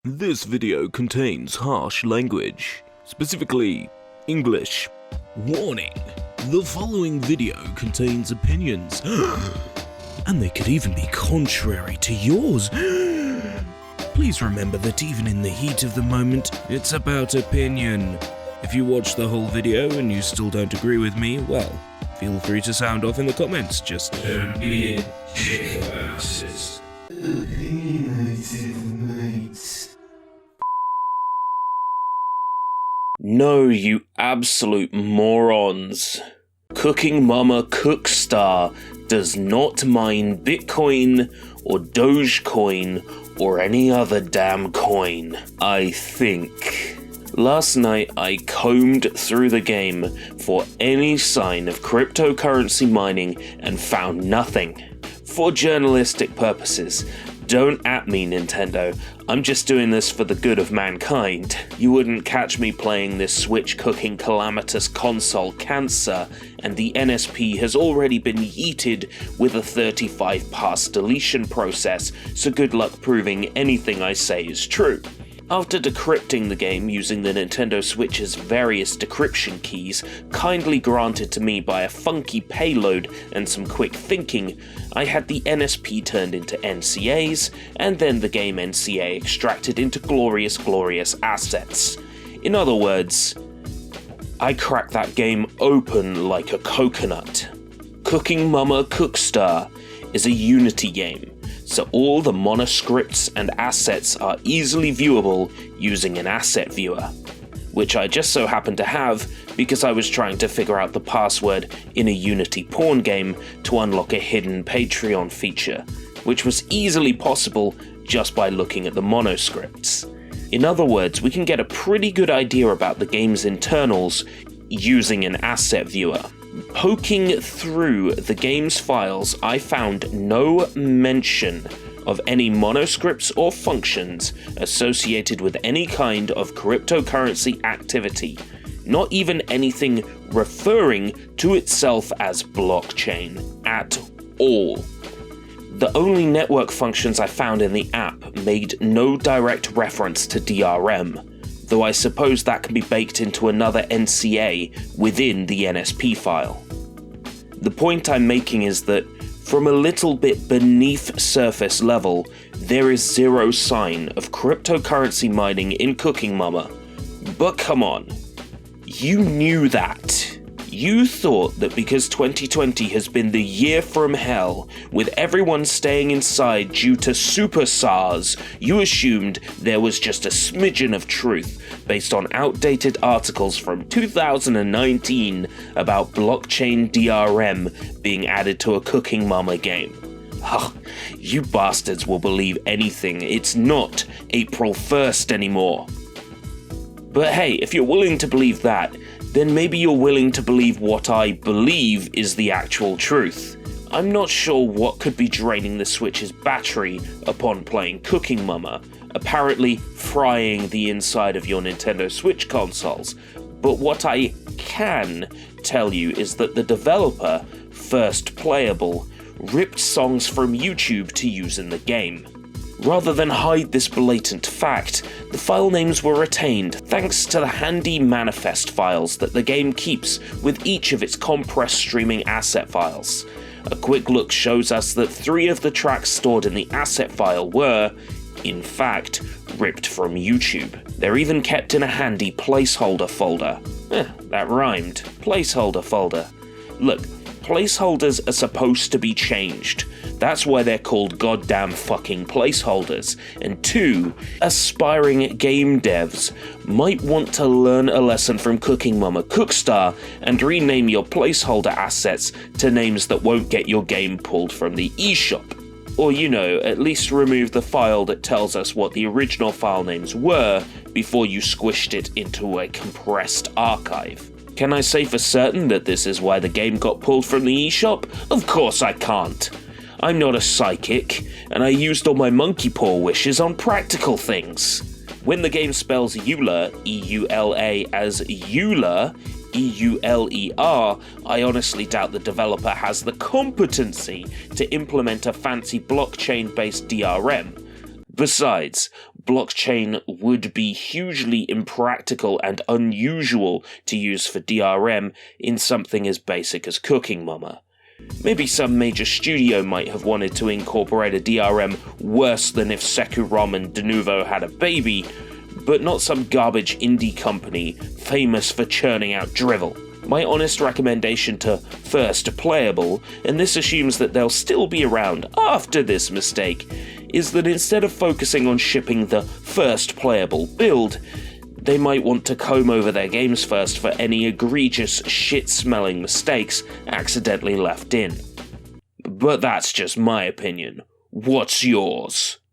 This video contains harsh language, specifically English. Warning: the following video contains opinions, and they could even be contrary to yours. Please remember that even in the heat of the moment, it's about opinion. If you watch the whole video and you still don't agree with me, well, feel free to sound off in the comments. Just don't be a chick about it. Opinionated mates. No, you absolute morons. Cooking Mama Cookstar does not mine Bitcoin or Dogecoin or any other damn coin, I think. Last night I combed through the game for any sign of cryptocurrency mining and found nothing. For journalistic purposes, don't at me, Nintendo. I'm just doing this for the good of mankind. You wouldn't catch me playing this Switch cooking calamitous console cancer, and the NSP has already been yeeted with a 35 pass deletion process, so good luck proving anything I say is true. After decrypting the game using the Nintendo Switch's various decryption keys, kindly granted to me by a funky payload and some quick thinking, I had the NSP turned into NCAs, and then the game NCA extracted into glorious assets. In other words, I cracked that game open like a coconut. Cooking Mama Cookstar is a Unity game, so all the monoscripts and assets are easily viewable using an asset viewer, which I just so happen to have because I was trying to figure out the password in a Unity porn game to unlock a hidden Patreon feature, which was easily possible just by looking at the monoscripts. In other words, we can get a pretty good idea about the game's internals using an asset viewer. Poking through the game's files, I found no mention of any monoscripts or functions associated with any kind of cryptocurrency activity, not even anything referring to itself as blockchain at all. The only network functions I found in the app made no direct reference to DRM, though I suppose that can be baked into another NCA within the NSP file. The point I'm making is that, from a little bit beneath surface level, there is zero sign of cryptocurrency mining in Cooking Mama. But come on, you knew that. You thought that because 2020 has been the year from hell, with everyone staying inside due to Super SARS, you assumed there was just a smidgen of truth based on outdated articles from 2019 about blockchain DRM being added to a Cooking Mama game. You bastards will believe anything. It's not April 1st anymore. But hey, if you're willing to believe that, then maybe you're willing to believe what I believe is the actual truth. I'm not sure what could be draining the Switch's battery upon playing Cooking Mama, apparently frying the inside of your Nintendo Switch consoles, but what I can tell you is that the developer, First Playable, ripped songs from YouTube to use in the game. Rather than hide this blatant fact, the file names were retained thanks to the handy manifest files that the game keeps with each of its compressed streaming asset files. A quick look shows us that 3 of the tracks stored in the asset file were, in fact, ripped from YouTube. They're even kept in a handy placeholder folder. That rhymed. Placeholder folder. Look, placeholders are supposed to be changed. That's why they're called goddamn fucking placeholders. And 2, aspiring game devs might want to learn a lesson from Cooking Mama Cookstar and rename your placeholder assets to names that won't get your game pulled from the eShop. Or, at least remove the file that tells us what the original file names were before you squished it into a compressed archive. Can I say for certain that this is why the game got pulled from the eShop? Of course I can't. I'm not a psychic, and I used all my monkey paw wishes on practical things. When the game spells EULA, E-U-L-A, as EULA, E-U-L-E-R, I honestly doubt the developer has the competency to implement a fancy blockchain-based DRM. Besides, blockchain would be hugely impractical and unusual to use for DRM in something as basic as Cooking Mama. Maybe some major studio might have wanted to incorporate a DRM worse than if Securom and Denuvo had a baby, but not some garbage indie company famous for churning out drivel. My honest recommendation to First Playable, and this assumes that they'll still be around after this mistake, is that instead of focusing on shipping the first playable build, they might want to comb over their games first for any egregious, shit-smelling mistakes accidentally left in. But that's just my opinion. What's yours?